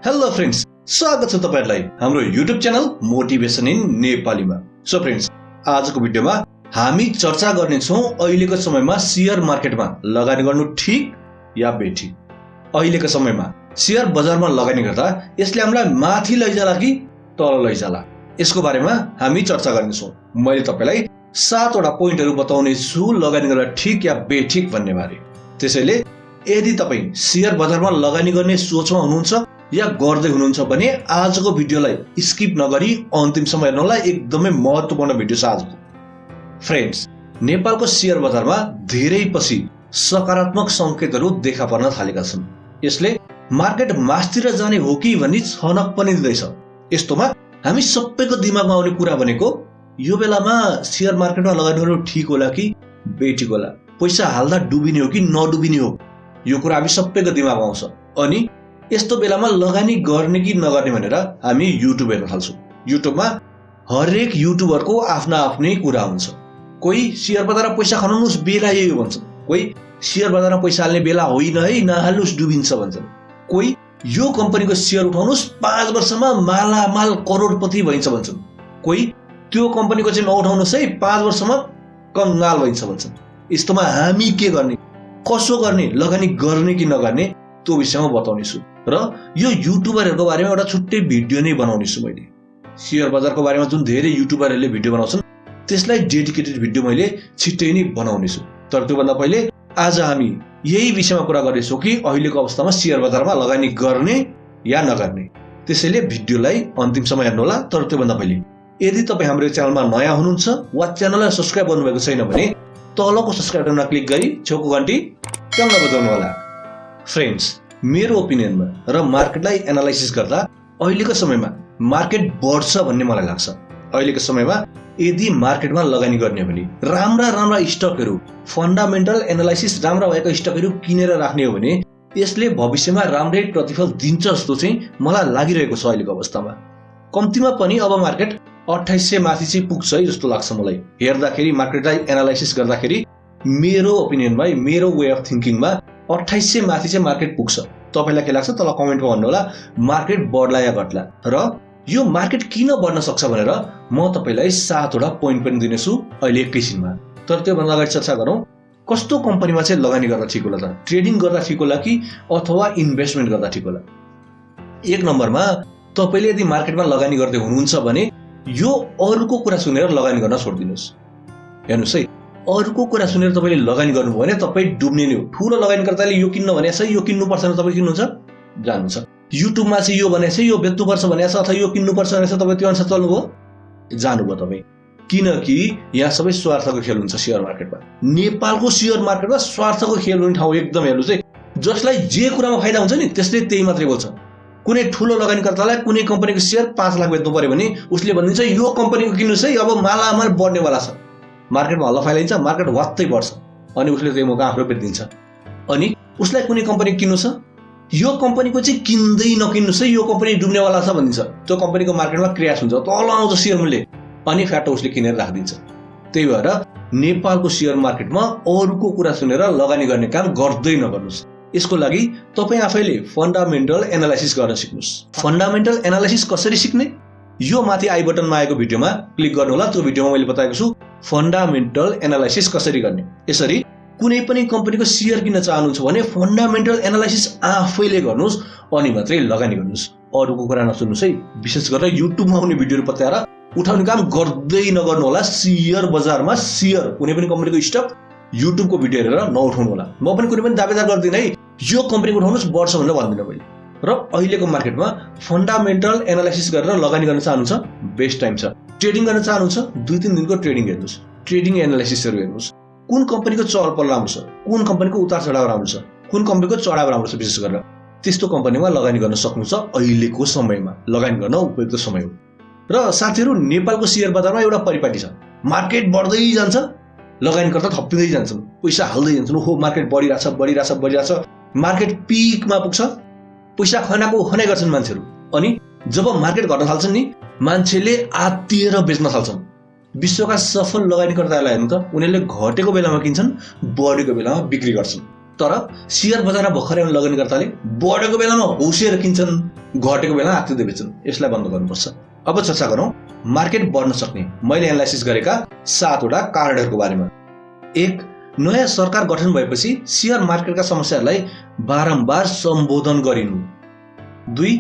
Hello friends, स्वागत छ तपाईहरुलाई हाम्रो युट्युब च्यानल मोटिभेसन इन नेपालीमा। सो फ्रेन्ड्स, आजको भिडियोमा हामी चर्चा गर्ने छौं अहिलेको समयमा शेयर मार्केटमा लगानी गर्नु ठीक या बेठिक। अहिलेको समयमा शेयर बजारमा लगानी गर्दा यसले हामीलाई माथि लैजाला कि तल लैजाला, यसको बारेमा हामी चर्चा गर्ने छौं। मैले तपाईलाई 7 वटा पोइन्टहरु बताउने छु लगानी गर्दा ठीक या बेठिक भन्ने बारे। त्यसैले यदि तपाई शेयर बजारमा लगानी गर्ने सोचमा हुनुहुन्छ या गर्दै हुनुहुन्छ भने आजको भिडियोलाई स्किप नगरी अन्तिमसम्म हेर्नुहोला, एकदमै महत्त्वपूर्ण भिडियो छ आजको। फ्रेन्ड्स, नेपालको शेयर बजारमा धेरै पछि सकारात्मक संकेतहरू देखा पर्न थालेका छन्। यसले मार्केट मास्तिर जाने हो कि भन्ने छनक पनि दिँदैछ। यस्तोमा हामी सबैको दिमागमा आउने कुरा भनेको यो बेलामा शेयर मार्केटमा लगानी गर्नु ठीक होला कि बेठिक होला, पैसा हाल्दा डुबिने हो कि नडुबिने हो, यो कुरा हामी सबैको दिमागमा आउँछ। अनि यस्तो बेलामा लगानी गर्ने कि नगर्ने भनेर हामी युट्युब हेर्न थाल्छौँ। युट्युबमा हरेक युट्युबरको आफ्ना आफ्नै कुरा हुन्छ। कोही शेयर बजारमा पैसा खनाउनुस् बेला यही हो भन्छन्, कोही शेयर बजारमा पैसा हाल्ने बेला होइन है, नहाल्नुस् डुबिन्छ भन्छन्, कोही यो कम्पनीको शेयर उठाउनुस् 5 वर्षमा मालामाल करोडपति भइन्छ भन्छन्, कोही त्यो कम्पनीको चाहिँ नउठाउनुस् है 5 वर्षमा कंगाल भइन्छ भन्छन्। यस्तोमा हामी के गर्ने, कसो गर्ने, लगानी गर्ने कि नगर्ने, त्यो विषयमा बताउने छु। र यो युट्युबरहरुको बारेमा एउटा छुट्टै भिडियो नै बनाउने छु मैले। शेयर बजारको बारेमा जुन धेरै युट्युबरहरुले भिडियो बनाउँछन् त्यसलाई डेडिकेटेड भिडियो मैले छिट्टै नै बनाउने छु। तर त्योभन्दा पहिले आज हामी यही विषयमा कुरा गर्दैछौँ कि अहिलेको अवस्थामा शेयर बजारमा लगानी गर्ने या नगर्ने। त्यसैले भिडियोलाई अन्तिमसम्म हेर्नुहोला। तर त्योभन्दा पहिले यदि तपाई हाम्रो च्यानलमा नयाँ हुनुहुन्छ वा च्यानललाई सब्स्क्राइब गर्नुभएको छैन भने तलको सब्स्क्राइब बटनमा क्लिक गरी छेउको घण्टी टङ्ग बजाउनु होला। फ्रेन्ड्स, मेरो ओपिनियनमा र मार्केटलाई एनालाइसिस गर्दा अहिलेको समयमा मार्केट बढ्छ भन्ने मलाई लाग्छ। अहिलेको समयमा यदि मार्केटमा लगानी गर्ने भने राम्रा स्टकहरु, फन्डामेन्टल एनालाइसिस राम्रा भएका स्टकहरु किनेर राख्ने हो भने यसले भविष्यमा राम्रै प्रतिफल दिन्छ जस्तो चाहिँ मलाई लागिरहेको छ। अहिलेको अवस्थामा कम्तीमा पनि अब मार्केट 2800 माथि चाहिँ पुग्छ है जस्तो लाग्छ मलाई। हेर्दाखेरि मार्केटलाई एनालाइसिस गर्दाखेरि मेरो ओपिनियनमा, मेरो वे अफ थिंकिङमा 2800 माथि चाहिँ मार्केट पुग्छ। तपाईलाई के लाग्छ तल कमेन्टमा भन्नुहोला, मार्केट बढ्ला या घट्ला। र यो मार्केट किन बढ्न सक्छ भनेर म तपाईलाई 7 वटा पोइन्ट पनि दिनेछु अहिले एकैछिनमा। तर त्यो भन्दा अगाडि चर्चा गरौँ कस्तो कम्पनीमा चाहिँ लगानी गर्दा ठीक होला त, ट्रेडिङ गर्दा ठीक होला कि अथवा इन्भेस्टमेन्ट गर्दा ठीक होला। एक नम्बरमा तपाईले यदि मार्केटमा लगानी गर्दै हुनुहुन्छ भने यो अरूको कुरा सुनेर लगानी गर्न छोड्दिनुस्। हेर्नुस् है, अरूको कुरा सुनेर तपाईले लगानी गर्नुभयो भने तपाई डुब्ने नै हो। ठूलो लगानीकर्ताले यो किन्न भनेछ, यो किन्नुपर्छ भने तपाई किन्नुहुन्छ जानुहुन्छ। युट्युबमा चाहिँ यो भनेछ, यो बेच्नुपर्छ भनेछ अथवा यो किन्नुपर्छ भनेछ, तपाई त्यो अनुसार चल्नुभयो जानुभयो तपाई। किनकि यहाँ सबै स्वार्थको खेल हुन्छ शेयर मार्केटमा। नेपालको शेयर मार्केटमा स्वार्थको खेल हुने ठाउँ एकदम। हेर्नुस् है, जसलाई जे कुरामा फाइदा हुन्छ नि त्यसले त्यही मात्रै बोल्छ। कुनै ठूलो लगानीकर्तालाई कुनै कम्पनीको शेयर 5 लाख बेच्नु पर्यो भने उसले भनिन्छ यो कम्पनीको किन्नुस् है, अब मालामाल बढ्नेवाला छ। मार्केटमा हल्ला फैलाइन्छ, मार्केट वात्तै बढ्छ अनि उसले त्यही मौका आफूले बेचिदिन्छ। अनि उसलाई कुनै कम्पनी किन्नु छ, यो कम्पनीको चाहिँ किन्दै नकिन्नुस् है, यो कम्पनी डुब्नेवाला छ भनिन्छ। त्यो कम्पनीको मार्केटमा क्र्यास हुन्छ, तल आउँछ शेयर मूल्य अनि फ्याटो उसले किनेर राखिदिन्छ। त्यही भएर नेपालको शेयर मार्केटमा अरूको कुरा सुनेर लगानी गर्ने काम गर्दै नगर्नुस्। यसको लागि तपाई आफैले फन्डामेन्टल एनालाइसिस गर्न सिक्नुस्। फन्डामेन्टल एनालाइसिस कसरी सिक्ने, यो माथि आई बटनमा आएको भिडियोमा क्लिक गर्नु होला। त्यो भिडियोमा मैले बताएको छु फन्डामेन्टल एनालाइसिस कसरी गर्ने। यसरी कुनै पनि कम्पनीको शेयर किन्न चाहनुहुन्छ भने फन्डामेन्टल एनालाइसिस आफैले गर्नुस् अनि मात्रै लगानी गर्नुस्। अरूको कुरा नसुन्नुस् है। विशेष गरेर युट्युबमा आउने भिडियोहरु पत्याएर उठाउने काम गर्दै नगर्नु होला। शेयर बजारमा शेयर कुनै पनि कम्पनीको स्टक युट्युबको भिडियो हेरेर नउठाउनु होला। म पनि कुनै पनि दावेदार गर्दिन है यो कम्पनीको उठाउनुस् बढ्छ भनेर भन्दिन मैले। र अहिलेको मार्केटमा फन्डामेन्टल एनालाइसिस गरेर लगानी गर्न चाहनुहुन्छ बेस्ट टाइम छ। ट्रेडिङ गर्न चाहनुहुन्छ 2-3 दिनको ट्रेडिङ हेर्नुस्, ट्रेडिङ एनालाइसिसहरु हेर्नुस्। कुन कम्पनीको चहलपहल राम्रो छ, कुन कम्पनीको उतार चढाव राम्रो छ, कुन कम्पनीको चढाव राम्रो छ, विशेष गरेर त्यस्तो कम्पनीमा लगानी गर्न सक्नुहुन्छ। अहिलेको समयमा लगानी गर्न उपयुक्त समय हो। र साथीहरु, नेपालको शेयर बजारमा एउटा परिपाटी छ। मार्केट बढ्दै जान्छ, लगानीकर्ता थपिँदै जान्छन्, पैसा हाल्दै जान्छन्। हो मार्केट बढिरहेछ, मार्केट पिकमा पुग्छ, पैसा खनाइ गर्छन् मान्छेहरु। अनि जब मार्केट घट्न थाल्छन् नि मान्छेले आत्तिएर बेच्न थाल्छन्। विश्वका सफल लगानीकर्ताहरूलाई हेर्नु त, उनीहरूले घटेको बेलामा किन्छन्, बढेको बेलामा बिक्री गर्छन्। तर शेयर बजारमा भर्खरै लगानीकर्ताले बढेको बेलामा होसिएर किन्छन्, घटेको बेलामा आत्तिदै बेच्छन्। यसलाई बन्द गर्नुपर्छ। अब चर्चा गरौँ मार्केट बढ्न सक्ने मैले एनालाइसिस गरेका 7 वटा कारणहरूको बारेमा। 1. नयाँ सरकार गठन भएपछि शेयर मार्केटका समस्याहरूलाई बारम्बार सम्बोधन गरिनु। 2.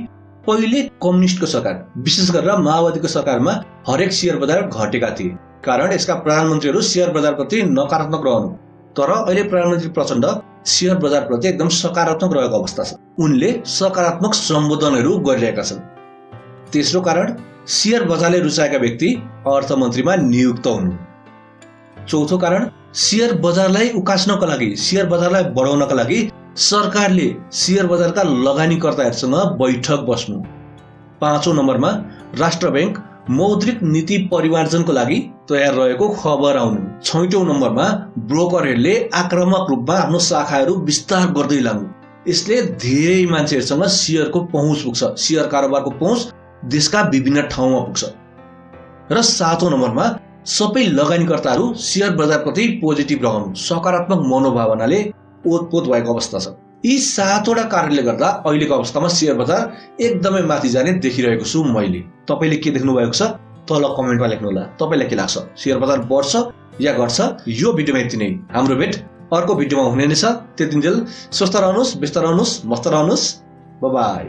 पहिले कम्युनिस्टको सरकार विशेष गरेर माओवादीको सरकारमा हरेक शेयर बजार घटेका थिए, कारण यसका प्रधानमन्त्रीहरू शेयर बजारप्रति नकारात्मक रहनु। तर अहिले प्रधानमन्त्री प्रचण्ड शेयर बजारप्रति एकदम सकारात्मक रहेको अवस्था छ। उनले सकारात्मक सम्बोधनहरू गरिरहेका छन्। तेस्रो कारण शेयर बजारले रुचाएका व्यक्ति अर्थमन्त्रीमा नियुक्त हुनु। चौथो कारण शेयर बजारलाई उकास्नका लागि, शेयर बजारलाई बढाउनका लागि सरकारले शेयर बजारका लगानीकर्ताहरूसँग बैठक बस्नु। 5औं नम्बरमा राष्ट्र बैंक मौद्रिक नीति परिमार्जनको लागि तयार रहेको खबर आउनु। 6औं नम्बरमा ब्रोकरहरूले आक्रामक रूपमा आफ्नो शाखाहरू विस्तार गर्दै लाग्नु। यसले धेरै मान्छेहरूसँग शेयरको पहुँच पुग्छ, शेयर कारोबारको पहुँच देशका विभिन्न ठाउँमा पुग्छ। र 7औं नम्बरमा सबै लगानीकर्ताहरू शेयर बजारप्रति पोजिटिभ रहनु, सकारात्मक मनोभावनाले ओतपोत भएको अवस्था छ। यी 7 वटा कारणले गर्दा अहिलेको अवस्थामा शेयर बजार एकदमै माथि जाने देखिरहेको छु मैले। तपाईले के देख्नु भएको छ तल कमेन्टमा लेख्नु होला। तपाईलाई के लाग्छ, शेयर बजार बढ्छ या घट्छ? यो भिडियोमा यति नै। हाम्रो भेट अर्को भिडियोमा हुने नै छ। त्यतिन्जेल स्वस्थ रहनुस्, व्यस्त रहनुस्, मस्त रहनुस्। Bye bye.